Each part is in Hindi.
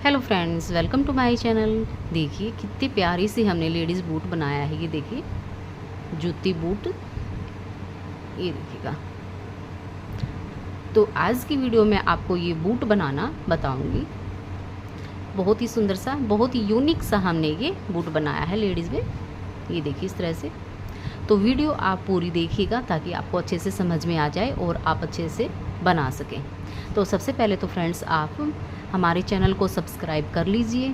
Hello friends, welcome to my channel. देखिए कितनी प्यारी सी हमने लेडीज़ बूट बनाया है। ये देखिए जूती बूट, ये देखिएगा। तो आज की वीडियो में आपको ये बूट बनाना बताऊंगी। बहुत ही सुंदर सा, बहुत ही यूनिक सा हमने ये बूट बनाया है लेडीज़ में। ये देखिए इस तरह से। तो वीडियो आप पूरी देखिएगा ताकि आपको अच्छे से समझ में आ जाए और आप अच्छे से बना सकें। तो सबसे पहले तो फ्रेंड्स आप हमारे चैनल को सब्सक्राइब कर लीजिए,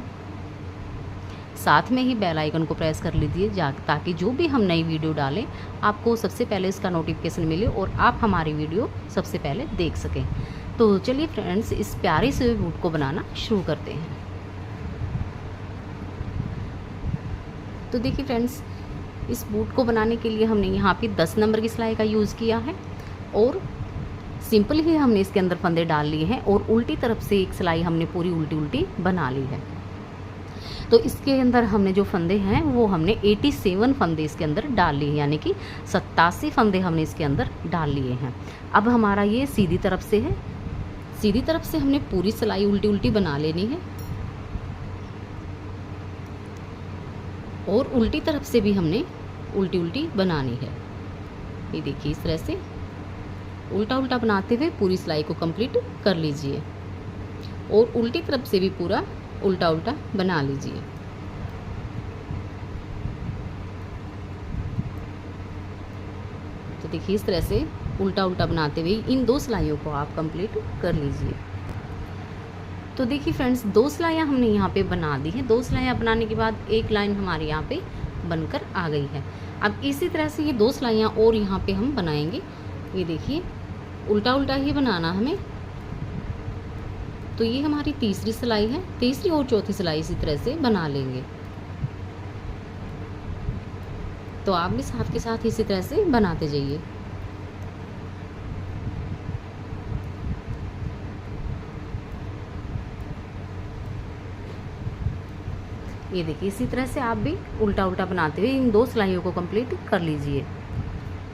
साथ में ही बेल आइकन को प्रेस कर लीजिए ताकि जो भी हम नई वीडियो डालें आपको सबसे पहले इसका नोटिफिकेशन मिले और आप हमारी वीडियो सबसे पहले देख सकें। तो चलिए फ्रेंड्स, इस प्यारे से बूट को बनाना शुरू करते हैं। तो देखिए फ्रेंड्स, इस बूट को बनाने के लिए हमने यहाँ पे 10 नंबर की सिलाई का यूज़ किया है और सिंपल ही हमने इसके अंदर फंदे डाल लिए हैं और उल्टी तरफ से एक सिलाई हमने पूरी उल्टी बना ली है। तो इसके अंदर हमने जो फंदे हैं वो हमने 87 फंदे इसके अंदर डाल लिए, यानी कि 87 फंदे हमने इसके अंदर डाल लिए हैं। अब हमारा ये सीधी तरफ से है, सीधी तरफ से हमने पूरी सिलाई उल्टी बना लेनी है और उल्टी तरफ से भी हमने उल्टी बनानी है। ये देखिए इस तरह से उल्टा बनाते हुए पूरी सिलाई को कंप्लीट कर लीजिए और उल्टी तरफ से भी पूरा उल्टा बना लीजिए। तो देखिए इस तरह से उल्टा बनाते हुए इन 2 सिलाइयों को आप कंप्लीट कर लीजिए। तो देखिए फ्रेंड्स, 2 सिलाइयाँ हमने यहाँ पे बना दी हैं। 2 सिलाइयाँ बनाने के बाद एक लाइन हमारे यहाँ पे बनकर आ गई है। अब इसी तरह से ये 2 सिलाइयाँ और यहाँ पे हम बनाएंगे। ये देखिए उल्टा ही बनाना हमें। तो ये हमारी तीसरी सिलाई है, तीसरी और चौथी सिलाई इसी तरह से बना लेंगे। तो आप भी साथ के साथ इसी तरह से बनाते जाइए। ये देखिए इसी तरह से आप भी उल्टा बनाते हुए इन 2 सिलाइयों को कंप्लीट कर लीजिए।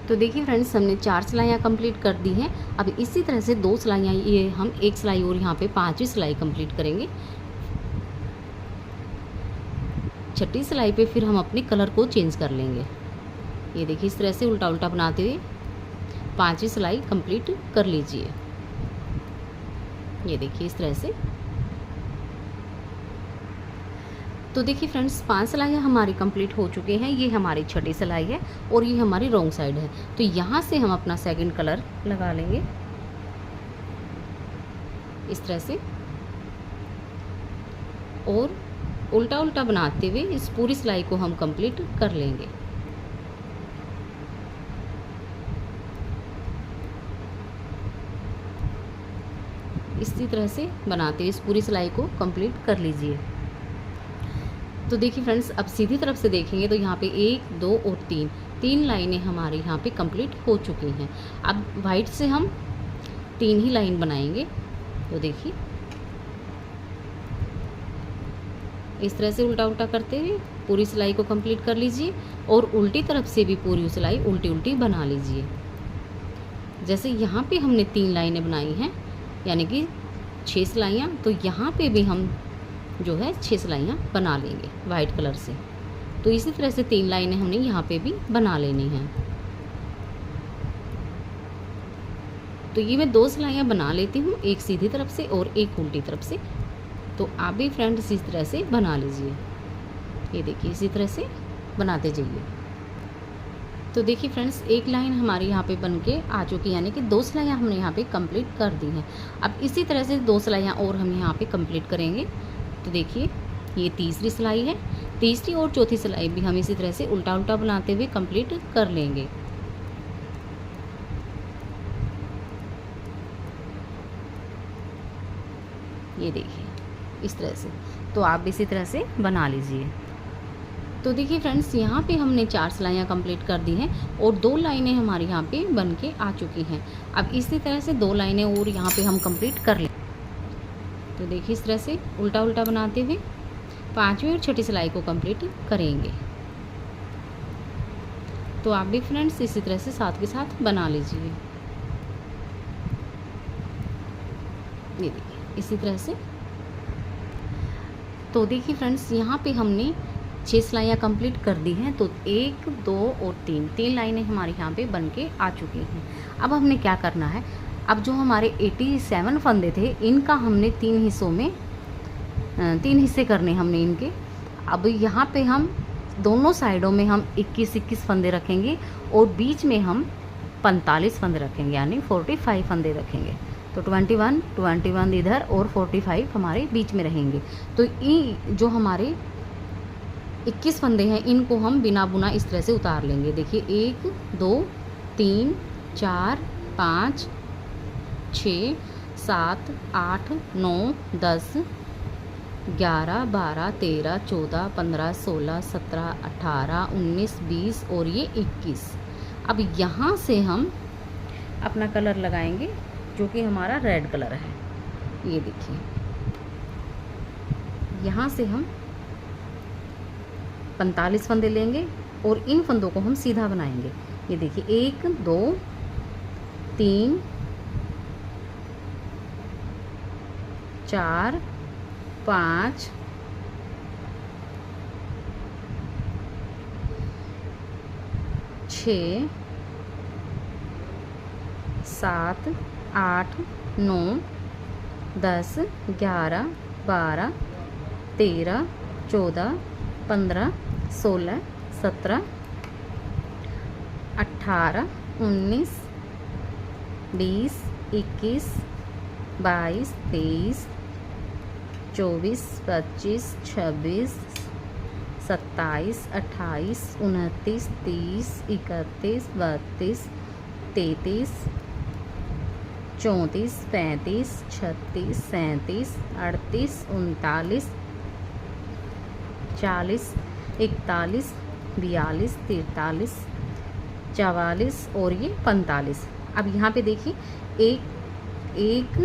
तो देखिए फ्रेंड्स, हमने 4 सिलाइयाँ कंप्लीट कर दी हैं। अब इसी तरह से 2 सिलाइयाँ, ये हम एक सिलाई और यहाँ पे 5वीं सिलाई कंप्लीट करेंगे। 6ठी सिलाई पे फिर हम अपने कलर को चेंज कर लेंगे। ये देखिए इस तरह से उल्टा बनाते हुए 5वीं सिलाई कंप्लीट कर लीजिए। ये देखिए इस तरह से। तो देखिए फ्रेंड्स, 5 सिलाइयाँ हमारी कंप्लीट हो चुके हैं। ये हमारी 6ठी सिलाई है और ये हमारी रॉन्ग साइड है। तो यहाँ से हम अपना सेकंड कलर लगा लेंगे इस तरह से और उल्टा बनाते हुए इस पूरी सिलाई को हम कंप्लीट कर लेंगे। इसी तरह से बनाते हुए इस पूरी सिलाई को कंप्लीट कर लीजिए। तो देखिए फ्रेंड्स, अब सीधी तरफ से देखेंगे तो यहाँ पे 1, 2 और 3 लाइनें हमारी यहाँ पे कंप्लीट हो चुकी हैं। अब वाइट से हम 3 ही लाइन बनाएंगे। तो देखिए इस तरह से उल्टा करते हुए पूरी सिलाई को कंप्लीट कर लीजिए और उल्टी तरफ से भी पूरी सिलाई उल्टी बना लीजिए। जैसे यहाँ पे हमने 3 लाइनें बनाई हैं, यानी कि 6 सिलाइयाँ, तो यहाँ पे भी हम जो है 6 सिलाइयाँ बना लेंगे वाइट कलर से। तो इसी तरह से 3 लाइनें हमने यहाँ पे भी बना लेनी हैं। तो ये मैं 2 सिलाइयाँ बना लेती हूँ, एक सीधी तरफ से और एक उल्टी तरफ से। तो आप भी फ्रेंड्स इस तरह से बना लीजिए। ये देखिए इसी तरह से बनाते जाइए। तो देखिए फ्रेंड्स, एक लाइन हमारी यहाँ पे बन के आ चुकी है, यानी कि 2 सिलाइयाँ हमने यहाँ पे कंप्लीट कर दी हैं। अब इसी तरह से 2 सिलाइयाँ और हम यहाँ पे कंप्लीट करेंगे। तो देखिए ये तीसरी सिलाई है, तीसरी और चौथी सिलाई भी हम इसी तरह से उल्टा बनाते हुए कंप्लीट कर लेंगे। ये देखिए इस तरह से। तो आप भी इसी तरह से बना लीजिए। तो देखिए फ्रेंड्स, यहाँ पे हमने 4 सिलाइयाँ कंप्लीट कर दी हैं और 2 लाइनें हमारी यहाँ पे बन के आ चुकी हैं। अब इसी तरह से 2 लाइनें और यहाँ पे हम कंप्लीट कर लें। तो देखिए इस तरह से उल्टा बनाते हुए 5वीं और 6ठी सिलाई को कंप्लीट करेंगे। तो आप भी फ्रेंड्स इसी तरह से साथ के साथ बना लीजिए। ये देखिए इसी तरह से। तो देखिए फ्रेंड्स, यहाँ पे हमने 6 सिलाइयाँ कंप्लीट कर दी हैं। तो 1 2 और 3 लाइनें हमारे यहाँ पे बन के आ चुकी हैं। अब हमने क्या करना है, अब जो हमारे 87 फंदे थे इनका हमने 3 हिस्सों में 3 हिस्से करने हमने इनके। अब यहाँ पे हम दोनों साइडों में हम 21-21 फंदे रखेंगे और बीच में हम 45 फंदे रखेंगे, यानी 45 फंदे रखेंगे। तो 21 इधर और 45 हमारे बीच में रहेंगे। तो ये जो हमारे 21 फंदे हैं इनको हम बिना बुना इस तरह से उतार लेंगे। देखिए 1 2 3 4 5 6 7 8 9 10 11 12 13 14 15 16 17 18 19 20 और ये 21। अब यहाँ से हम अपना कलर लगाएंगे जो कि हमारा रेड कलर है। ये देखिए, यहाँ से हम 45 फंदे लेंगे और इन फंदों को हम सीधा बनाएंगे। ये देखिए 1 2 3 4 5 6 7 8 9 10 11 12 13 14 15 16 17 18 19 20 21 22 23 24 25 26 27 28 29 30 31 32 33 34 35 36 37 38 39 40 41 42 43 44 और ये 45। अब यहाँ पे देखिए 1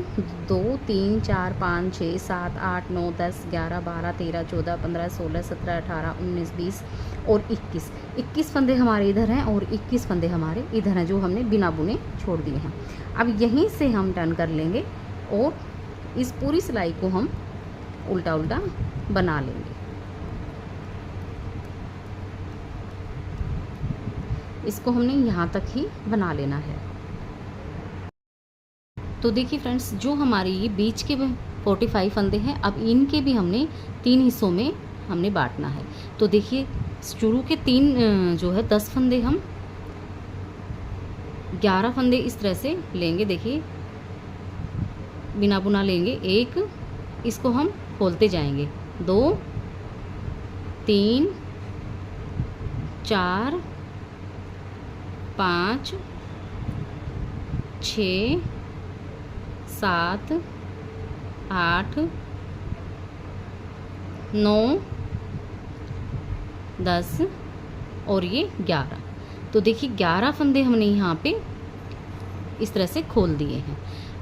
2 3 4 5 6 7 8 9 10 11 12 13 14 15 16 17 18 19 20 और 21 फंदे हमारे इधर हैं और 21 फंदे हमारे इधर हैं जो हमने बिना बुने छोड़ दिए हैं। अब यहीं से हम टर्न कर लेंगे और इस पूरी सिलाई को हम उल्टा उल्टा बना लेंगे। इसको हमने यहाँ तक ही बना लेना है। तो देखिए फ्रेंड्स, जो हमारे ये बीच के 45 फंदे हैं, अब इनके भी हमने 3 हिस्सों में हमने बांटना है। तो देखिए शुरू के 3 जो है 10 फंदे हम 11 फंदे इस तरह से लेंगे। देखिए बिना बुना लेंगे। 1 इसको हम खोलते जाएंगे, 2 3 4 5 6 7 8 9 10 और ये 11। तो देखिए 11 फंदे हमने यहाँ पे इस तरह से खोल दिए हैं।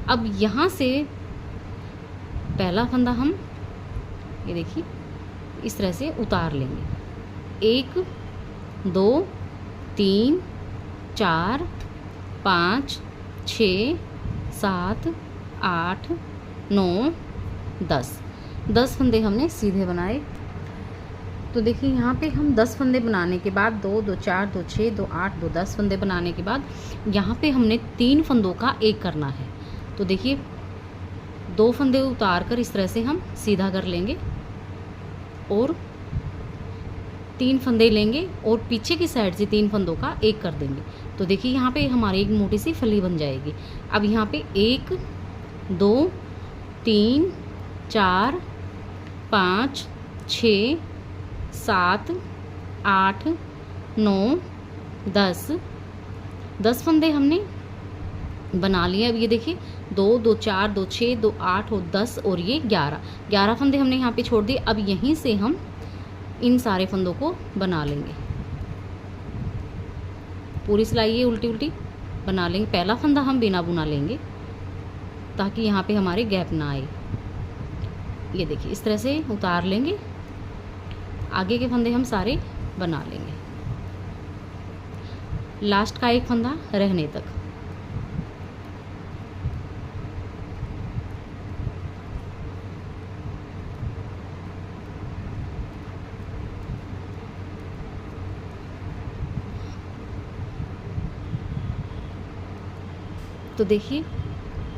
अब यहाँ से पहला फंदा हम ये देखिए इस तरह से उतार लेंगे। 1 2 3 4 5 6 7 8 9 10 फंदे हमने सीधे बनाए। तो देखिए यहाँ पे हम 10 फंदे बनाने के बाद 2 2 4 2 6 2 8 2 10 फंदे बनाने के बाद यहाँ पे हमने 3 फंदों का एक करना है। तो देखिए 2 फंदे उतार कर इस तरह से हम सीधा कर लेंगे और 3 फंदे लेंगे और पीछे की साइड से 3 फंदों का एक कर देंगे। तो देखिए यहाँ पे हमारी एक मोटी सी फली बन जाएगी। अब यहाँ पे 1 2 3 4 5 6 7 8 9 10 फंदे हमने बना लिए। अब ये देखिए 2 2 4 2 6 2 8 और 10 और ये 11 फंदे हमने यहाँ पे छोड़ दिए। अब यहीं से हम इन सारे फंदों को बना लेंगे। पूरी सिलाई ये उल्टी उल्टी बना लेंगे। पहला फंदा हम बिना बुना लेंगे ताकि यहाँ पे हमारे गैप ना आए। ये देखिए इस तरह से उतार लेंगे। आगे के फंदे हम सारे बना लेंगे, लास्ट का एक फंदा रहने तक। तो देखिए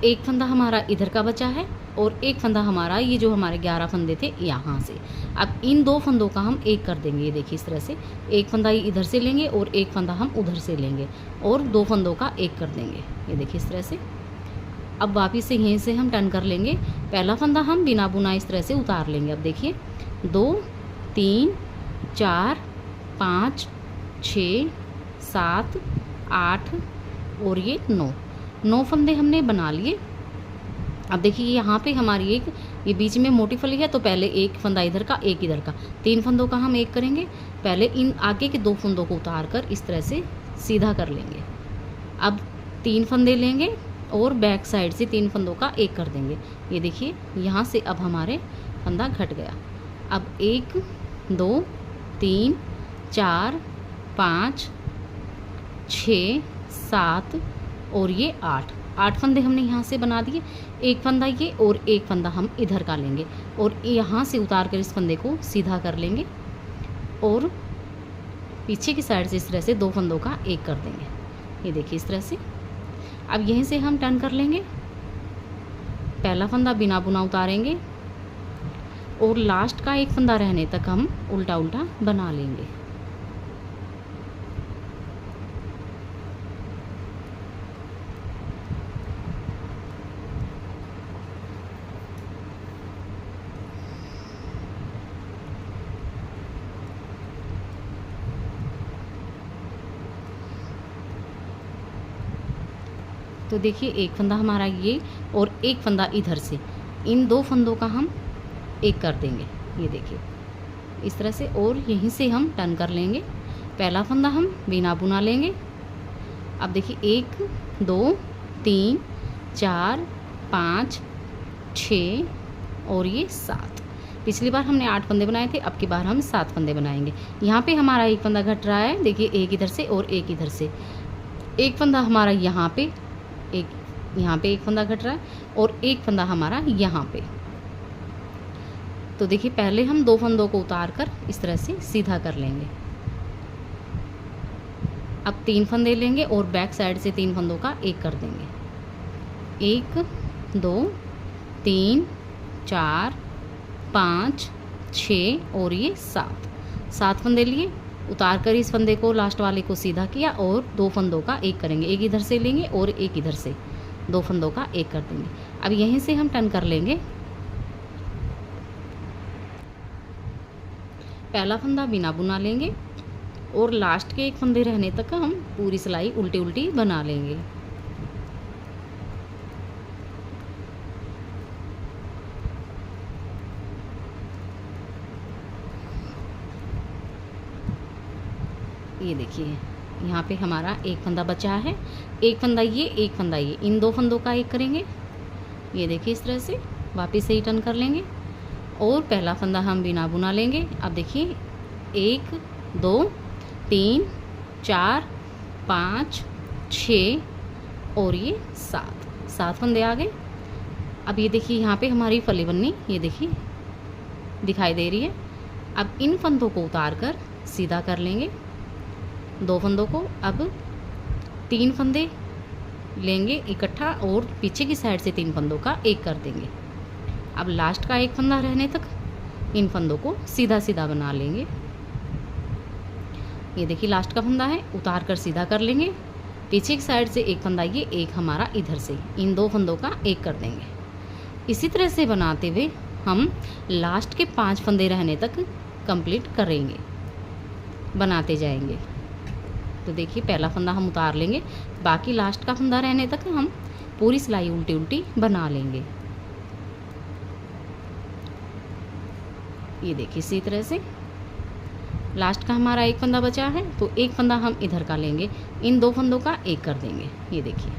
एक फंदा हमारा इधर का बचा है और एक फंदा हमारा ये जो हमारे 11 फंदे थे यहाँ से। अब इन 2 फंदों का हम एक कर देंगे। ये देखिए इस तरह से एक फंदा इधर से लेंगे और एक फंदा हम उधर से लेंगे और 2 फंदों का एक कर देंगे। ये देखिए इस तरह से। अब वापिस से यहीं से हम टर्न कर लेंगे। पहला फंदा हम बिना बुना इस तरह से उतार लेंगे। अब देखिए 2 3 4 5 6 7 8 और ये 9 फंदे हमने बना लिए। अब देखिए यहाँ पे हमारी ये बीच में मोटी फली है, तो पहले एक फंदा इधर का एक इधर का, 3 फंदों का हम एक करेंगे। पहले इन आगे के 2 फंदों को उतार कर इस तरह से सीधा कर लेंगे। अब 3 फंदे लेंगे और बैक साइड से 3 फंदों का एक कर देंगे। ये देखिए यहाँ से अब हमारे फंदा घट गया। अब 1 2 3 4 5 6 7 और ये 8 फंदे हमने यहाँ से बना दिए। एक फंदा ये और एक फंदा हम इधर का लेंगे और यहाँ से उतार कर इस फंदे को सीधा कर लेंगे और पीछे की साइड से इस तरह से 2 फंदों का एक कर देंगे। ये देखिए इस तरह से। अब यहीं से हम टर्न कर लेंगे। पहला फंदा बिना बुना उतारेंगे और लास्ट का एक फंदा रहने तक हम उल्टा उल्टा बना लेंगे। तो देखिए एक फंदा हमारा ये और एक फंदा इधर से, इन 2 फंदों का हम एक कर देंगे। ये देखिए इस तरह से और यहीं से हम टर्न कर लेंगे। पहला फंदा हम बिना बुना लेंगे। अब देखिए 1 2 3 4 5 6 और ये 7। पिछली बार हमने 8 फंदे बनाए थे, अब की बार हम 7 फंदे बनाएंगे। यहाँ पे हमारा एक फंदा घट रहा है। देखिए एक इधर से और एक इधर से। एक फंदा हमारा यहाँ पे, एक यहाँ पे एक फंदा घट रहा है और एक फंदा हमारा यहाँ पे। तो देखिए पहले हम 2 फंदों को उतार कर इस तरह से सीधा कर लेंगे। अब 3 फंदे लेंगे और बैक साइड से 3 फंदों का एक कर देंगे। 1 2 3 4 5 6 और ये 7 फंदे लिए। उतार कर इस फंदे को लास्ट वाले को सीधा किया और 2 फंदों का एक करेंगे। एक इधर से लेंगे और एक इधर से, 2 फंदों का एक कर देंगे। अब यहीं से हम टर्न कर लेंगे। पहला फंदा बिना बुना लेंगे और लास्ट के एक फंदे रहने तक हम पूरी सिलाई उल्टी उल्टी बना लेंगे। ये देखिए यहाँ पे हमारा एक फंदा बचा है। एक फंदा ये, एक फंदा ये, इन 2 फंदों का एक करेंगे। ये देखिए इस तरह से वापस से ही टर्न कर लेंगे और पहला फंदा हम बिना बुना लेंगे। अब देखिए 1 2 3 4 5 6 और ये 7 फंदे आ गए। अब ये देखिए यहाँ पे हमारी फली बननी, ये देखिए दिखाई दे रही है। अब इन फंदों को उतार कर सीधा कर लेंगे, 2 फंदों को। अब 3 फंदे लेंगे इकट्ठा और पीछे की साइड से 3 फंदों का एक कर देंगे। अब लास्ट का एक फंदा रहने तक इन फंदों को सीधा सीधा बना लेंगे। ये देखिए लास्ट का फंदा है, उतार कर सीधा कर लेंगे। पीछे की साइड से एक फंदा ये, एक हमारा इधर से, इन 2 फंदों का एक कर देंगे। इसी तरह से बनाते हुए हम लास्ट के 5 फंदे रहने तक कंप्लीट करेंगे, बनाते जाएंगे। तो देखिए पहला फंदा हम उतार लेंगे, बाकी लास्ट का फंदा रहने तक हम पूरी सिलाई उल्टी उल्टी बना लेंगे। ये देखिए इसी तरह से लास्ट का हमारा एक फंदा बचा है, तो एक फंदा हम इधर का लेंगे, इन 2 फंदों का एक कर देंगे। ये देखिए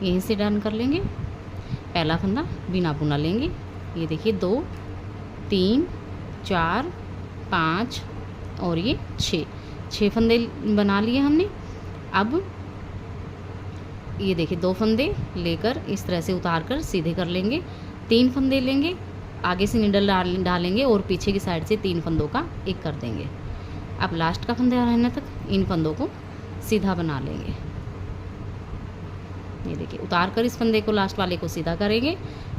यहीं से डन कर लेंगे। पहला फंदा बिना बुना लेंगे। ये देखिए 2 3 4 5 और ये 6 फंदे बना लिए हमने। अब ये देखिए 2 फंदे लेकर इस तरह से उतार कर सीधे कर लेंगे। 3 फंदे लेंगे, आगे से नीडल डालेंगे और पीछे की साइड से 3 फंदों का एक कर देंगे। अब लास्ट का फंदा रहने तक इन फंदों को सीधा बना लेंगे। ये देखिए, उतार कर इस फंदे को लास्ट वाले को सीधा करेंगे,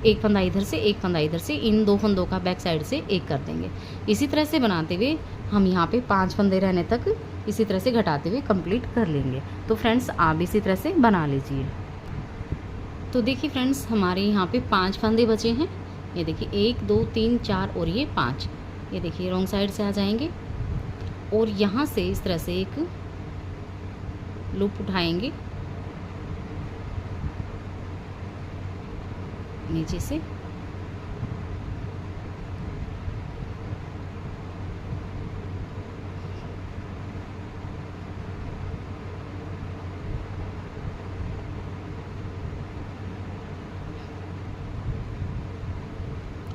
एक फंदा इधर से एक फंदा इधर से, इन 2 फंदों का बैक साइड से एक कर देंगे। इसी तरह से बनाते हुए हम यहाँ पे 5 फंदे रहने तक इसी तरह से घटाते हुए कंप्लीट कर लेंगे। तो फ्रेंड्स आप इसी तरह से बना लीजिए। तो देखिए फ्रेंड्स, हमारे यहाँ पे 5 फंदे बचे हैं। ये देखिए 1 2 3 4 और ये 5। ये देखिए रॉन्ग साइड से आ जाएंगे और यहाँ से इस तरह से एक लूप उठाएंगे नीचे से,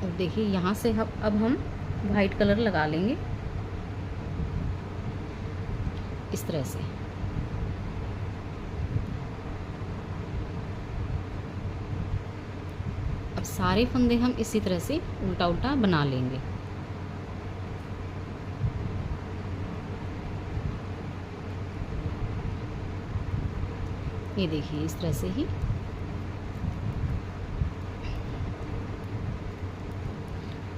और देखिए यहाँ से अब हम वाइट कलर लगा लेंगे इस तरह से। अब सारे फंदे हम इसी तरह से उल्टा उल्टा बना लेंगे। ये देखिए इस तरह से ही।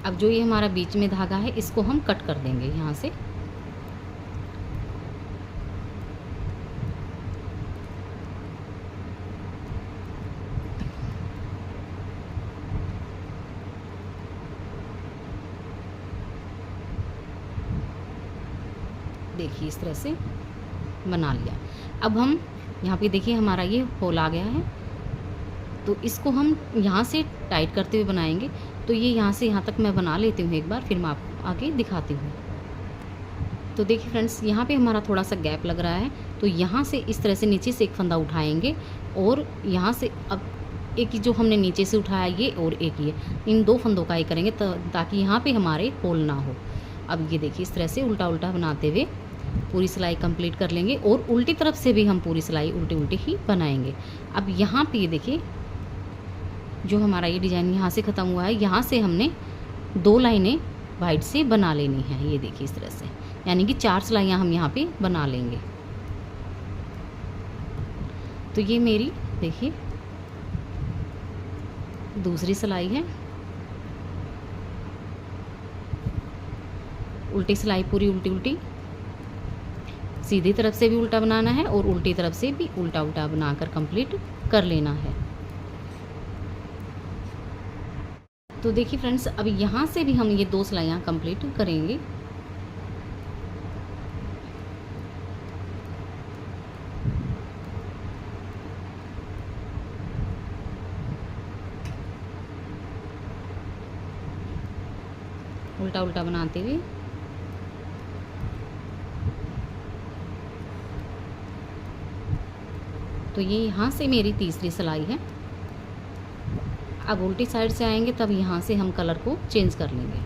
अब जो ये हमारा बीच में धागा है इसको हम कट कर देंगे यहाँ से। देखिए इस तरह से बना लिया। अब हम यहाँ पे देखिए हमारा ये होल आ गया है, तो इसको हम यहाँ से टाइट करते हुए बनाएंगे। तो ये यहाँ से यहाँ तक मैं बना लेती हूँ एक बार, फिर मैं आपको आगे दिखाती हूँ। तो देखिए फ्रेंड्स, यहाँ पे हमारा थोड़ा सा गैप लग रहा है, तो यहाँ से इस तरह से नीचे से एक फंदा उठाएंगे और यहाँ से अब एक जो हमने नीचे से उठाया ये और एक ये, इन 2 फंदों का ये करेंगे ताकि यहाँ पे हमारे होल ना हो। अब ये देखिए इस तरह से उल्टा उल्टा बनाते हुए पूरी सिलाई कंप्लीट कर लेंगे और उल्टी तरफ से भी हम पूरी सिलाई उल्टी उल्टी ही बनाएंगे। अब यहाँ पे ये देखिए जो हमारा ये डिज़ाइन यहाँ से ख़त्म हुआ है, यहाँ से हमने 2 लाइनें वाइट से बना लेनी है। ये देखिए इस तरह से, यानी कि 4 सिलाइयाँ हम यहाँ पे बना लेंगे। तो ये मेरी देखिए दूसरी सिलाई है। उल्टी सिलाई पूरी उल्टी उल्टी, सीधी तरफ से भी उल्टा बनाना है और उल्टी तरफ से भी उल्टा उल्टा बनाकर कंप्लीट कर लेना है। तो देखिए फ्रेंड्स, अब यहाँ से भी हम ये 2 सिलाइयाँ कंप्लीट करेंगे। उल्टा उल्टा बनाते हुए तो ये यहाँ से मेरी तीसरी सिलाई है। अब उल्टी साइड से आएंगे तब यहाँ से हम कलर को चेंज कर लेंगे।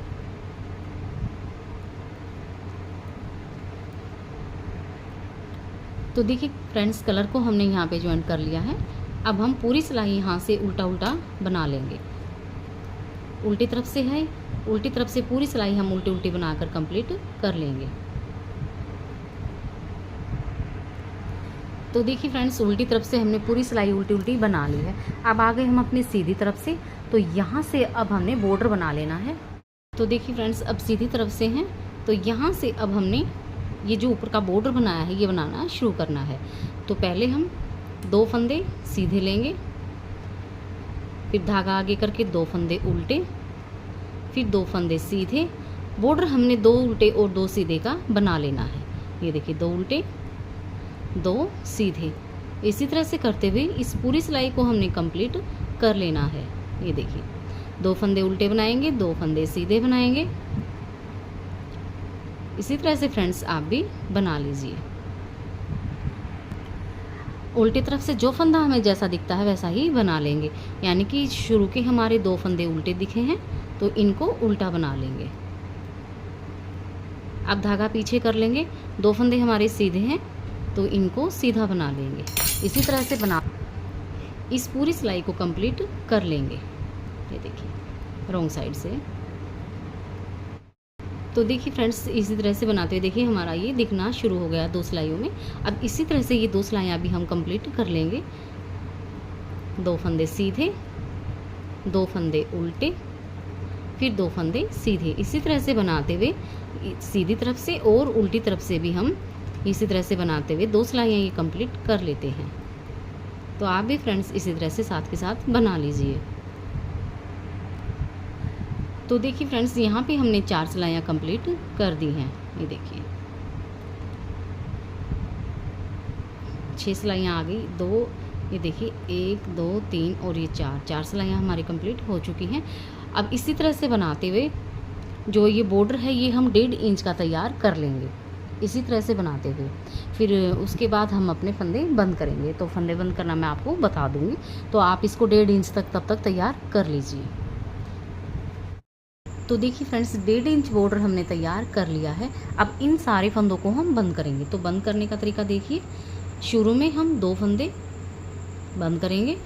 तो देखिए फ्रेंड्स, कलर को हमने यहाँ पे ज्वाइन कर लिया है। अब हम पूरी सिलाई यहाँ से उल्टा उल्टा बना लेंगे। उल्टी तरफ से है, उल्टी तरफ से पूरी सिलाई हम उल्टी उल्टी बनाकर कंप्लीट कर लेंगे। तो देखिए फ्रेंड्स, उल्टी तरफ से हमने पूरी सिलाई उल्टी उल्टी बना ली है। अब आ गए हम अपनी सीधी तरफ से, तो यहाँ से अब हमने बॉर्डर बना लेना है। तो देखिए फ्रेंड्स, अब सीधी तरफ से हैं, तो यहाँ से अब हमने ये जो ऊपर का बॉर्डर बनाया है ये बनाना शुरू करना है। तो पहले हम 2 फंदे सीधे लेंगे, फिर धागा आगे करके 2 फंदे उल्टे, फिर 2 फंदे सीधे। बॉर्डर हमने 2 उल्टे और 2 सीधे का बना लेना है। ये देखिए 2 उल्टे 2 सीधे, इसी तरह से करते हुए इस पूरी सिलाई को हमने कंप्लीट कर लेना है। ये देखिए 2 फंदे उल्टे बनाएंगे, 2 फंदे सीधे बनाएंगे। इसी तरह से फ्रेंड्स आप भी बना लीजिए। उल्टी तरफ से जो फंदा हमें जैसा दिखता है वैसा ही बना लेंगे, यानी कि शुरू के हमारे 2 फंदे उल्टे दिखे हैं तो इनको उल्टा बना लेंगे। अब धागा पीछे कर लेंगे, 2 फंदे हमारे सीधे हैं तो इनको सीधा बना लेंगे। इसी तरह से बना इस पूरी सिलाई को कंप्लीट कर लेंगे। ये देखिए रॉन्ग साइड से। तो देखिए फ्रेंड्स, इसी तरह से बनाते हुए देखिए हमारा ये दिखना शुरू हो गया 2 सिलाइयों में। अब इसी तरह से ये 2 सिलाइयाँ भी हम कंप्लीट कर लेंगे। 2 फंदे सीधे, 2 फंदे उल्टे, फिर 2 फंदे सीधे। इसी तरह से बनाते हुए सीधी तरफ से और उल्टी तरफ से भी हम इसी तरह से बनाते हुए 2 सिलाइयाँ ये कंप्लीट कर लेते हैं। तो आप भी फ्रेंड्स इसी तरह से साथ के साथ बना लीजिए। तो देखिए फ्रेंड्स, यहाँ पे हमने 4 सिलाइयाँ कंप्लीट कर दी हैं। ये देखिए 6 सिलाइयाँ आ गई, 2, ये देखिए 1 2 3 और ये 4 सिलाइयाँ हमारी कंप्लीट हो चुकी हैं। अब इसी तरह से बनाते हुए जो ये बॉर्डर है ये हम 1.5 इंच का तैयार कर लेंगे, इसी तरह से बनाते हुए। फिर उसके बाद हम अपने फंदे बंद करेंगे। तो फंदे बंद करना मैं आपको बता दूंगी, तो आप इसको 1.5 इंच तक तब तक तैयार कर लीजिए। तो देखिए फ्रेंड्स, 1.5 इंच बॉर्डर हमने तैयार कर लिया है। अब इन सारे फंदों को हम बंद करेंगे। तो बंद करने का तरीका देखिए, शुरू में हम 2 फंदे बंद करेंगे,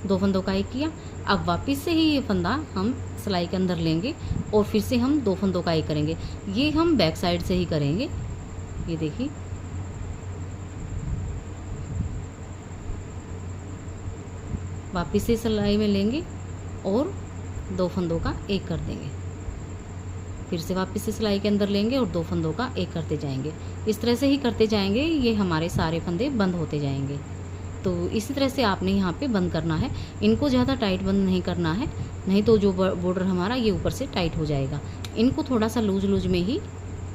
2 फंदों का एक किया। अब वापस से ही ये फंदा हम सिलाई के अंदर लेंगे और फिर से हम 2 फंदों का एक करेंगे। ये हम बैक साइड से ही करेंगे। ये देखिए वापस से सिलाई में लेंगे और 2 फंदों का एक कर देंगे, फिर से वापस से सिलाई के अंदर लेंगे और 2 फंदों का एक करते जाएंगे। इस तरह से ही करते जाएंगे, ये हमारे सारे फंदे बंद होते जाएंगे। तो इसी तरह से आपने यहाँ पे बंद करना है। इनको ज़्यादा टाइट बंद नहीं करना है, नहीं तो जो बॉर्डर हमारा ये ऊपर से टाइट हो जाएगा। इनको थोड़ा सा लूज लूज में ही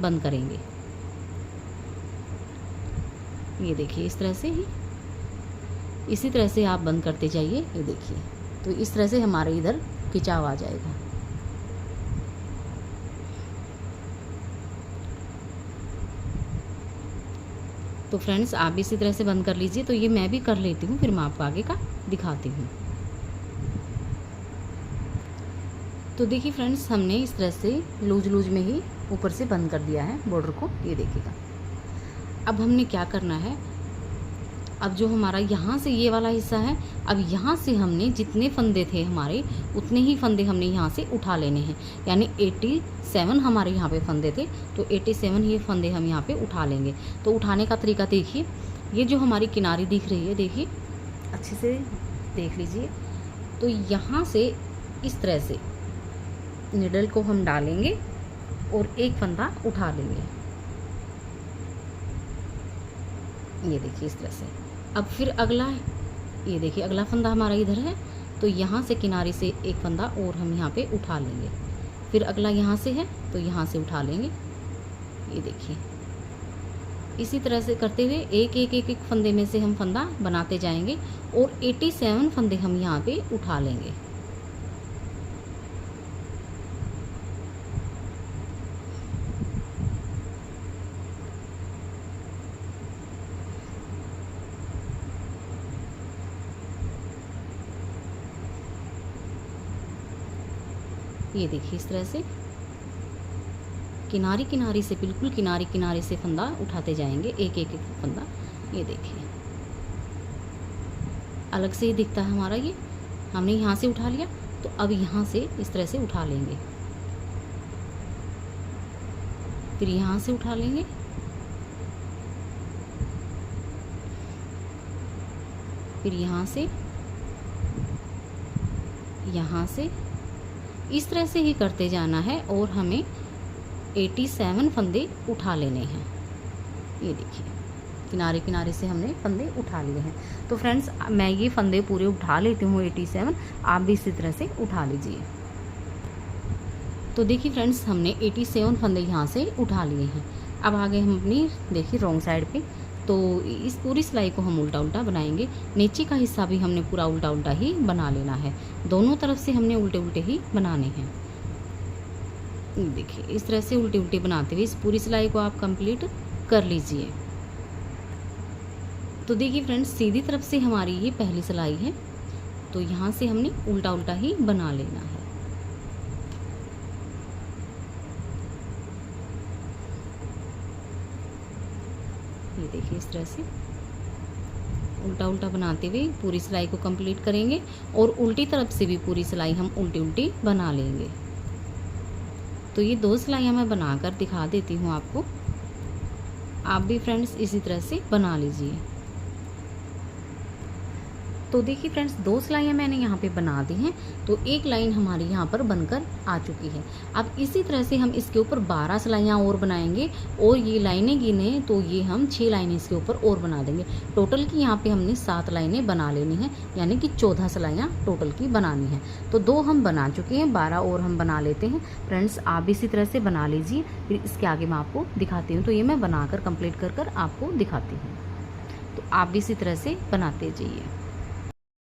बंद करेंगे। ये देखिए इस तरह से ही, इसी तरह से आप बंद करते जाइए। ये देखिए, तो इस तरह से हमारे इधर खिंचाव आ जाएगा। तो फ्रेंड्स आप भी इसी तरह से बंद कर लीजिए। तो ये मैं भी कर लेती हूँ, फिर मैं आपको आगे का दिखाती हूँ। तो देखिए फ्रेंड्स, हमने इस तरह से लूज लूज में ही ऊपर से बंद कर दिया है बॉर्डर को। ये देखिएगा। अब हमने क्या करना है, अब जो हमारा यहाँ से ये वाला हिस्सा है, अब यहाँ से हमने जितने फंदे थे हमारे उतने ही फंदे हमने यहाँ से उठा लेने हैं। यानी 87 हमारे यहाँ पे फंदे थे, तो 87 ही फंदे हम यहाँ पे उठा लेंगे। तो उठाने का तरीका देखिए, ये जो हमारी किनारी दिख रही है, देखिए अच्छे से देख लीजिए। तो यहाँ से इस तरह से निडल को हम डालेंगे और एक फंदा उठा लेंगे। ये देखिए इस तरह से। अब फिर अगला, ये देखिए अगला फंदा हमारा इधर है, तो यहाँ से किनारे से एक फंदा और हम यहाँ पे उठा लेंगे। फिर अगला यहाँ से है, तो यहाँ से उठा लेंगे। ये देखिए इसी तरह से करते हुए एक फंदे में से हम फंदा बनाते जाएंगे और 87 फंदे हम यहाँ पे उठा लेंगे। ये देखिए इस तरह से किनारी किनारी से, बिल्कुल किनारी किनारी से फंदा उठाते जाएंगे, एक फंदा। ये देखिए अलग से ही दिखता है हमारा। ये हमने यहाँ से उठा लिया, तो अब यहाँ से इस तरह से उठा लेंगे, फिर यहाँ से उठा लेंगे, फिर यहाँ से इस तरह से ही करते जाना है और हमें 87 फंदे उठा लेने हैं। ये देखिए किनारे किनारे से हमने फंदे उठा लिए हैं। तो फ्रेंड्स मैं ये फंदे पूरे उठा लेती हूँ 87, आप भी इसी तरह से उठा लीजिए। तो देखिए फ्रेंड्स हमने 87 फंदे यहाँ से उठा लिए हैं। अब आगे हम अपनी देखिए रॉन्ग साइड पे, तो इस पूरी सिलाई को हम उल्टा उल्टा बनाएंगे। नीचे का हिस्सा भी हमने पूरा उल्टा उल्टा ही बना लेना है, दोनों तरफ से हमने उल्टे उल्टे ही बनाने हैं। देखिए इस तरह से उल्टे उल्टे बनाते हुए इस पूरी सिलाई को आप कंप्लीट कर लीजिए। तो देखिए फ्रेंड्स सीधी तरफ से हमारी ये पहली सिलाई है, तो यहाँ से हमने उल्टा उल्टा ही बना लेना है। ये देखिए इस तरह से उल्टा उल्टा बनाते हुए पूरी सिलाई को कंप्लीट करेंगे और उल्टी तरफ से भी पूरी सिलाई हम उल्टी उल्टी बना लेंगे। तो ये 2 सिलाइयाँ मैं बनाकर दिखा देती हूँ आपको, आप भी फ्रेंड्स इसी तरह से बना लीजिए। तो देखिए फ्रेंड्स, 2 सिलाइयाँ मैंने यहाँ पे बना दी हैं, तो एक लाइन हमारी यहाँ पर बनकर आ चुकी है। अब इसी तरह से हम इसके ऊपर 12 सिलाइयाँ और बनाएंगे और ये लाइनें गिने तो ये हम 6 लाइनें इसके ऊपर और बना देंगे। टोटल की यहाँ पे हमने 7 लाइनें बना लेनी है, यानी कि 14 सिलाइयाँ टोटल की बनानी है। तो 2 हम बना चुके हैं, 12 और हम बना लेते हैं। फ्रेंड्स, आप भी इसी तरह से बना लीजिए, फिर इसके आगे मैं आपको दिखाती हूँ। तो ये मैं बनाकर कंप्लीट कर आपको दिखाती हूँ, तो आप भी इसी तरह से बनाते जाइए।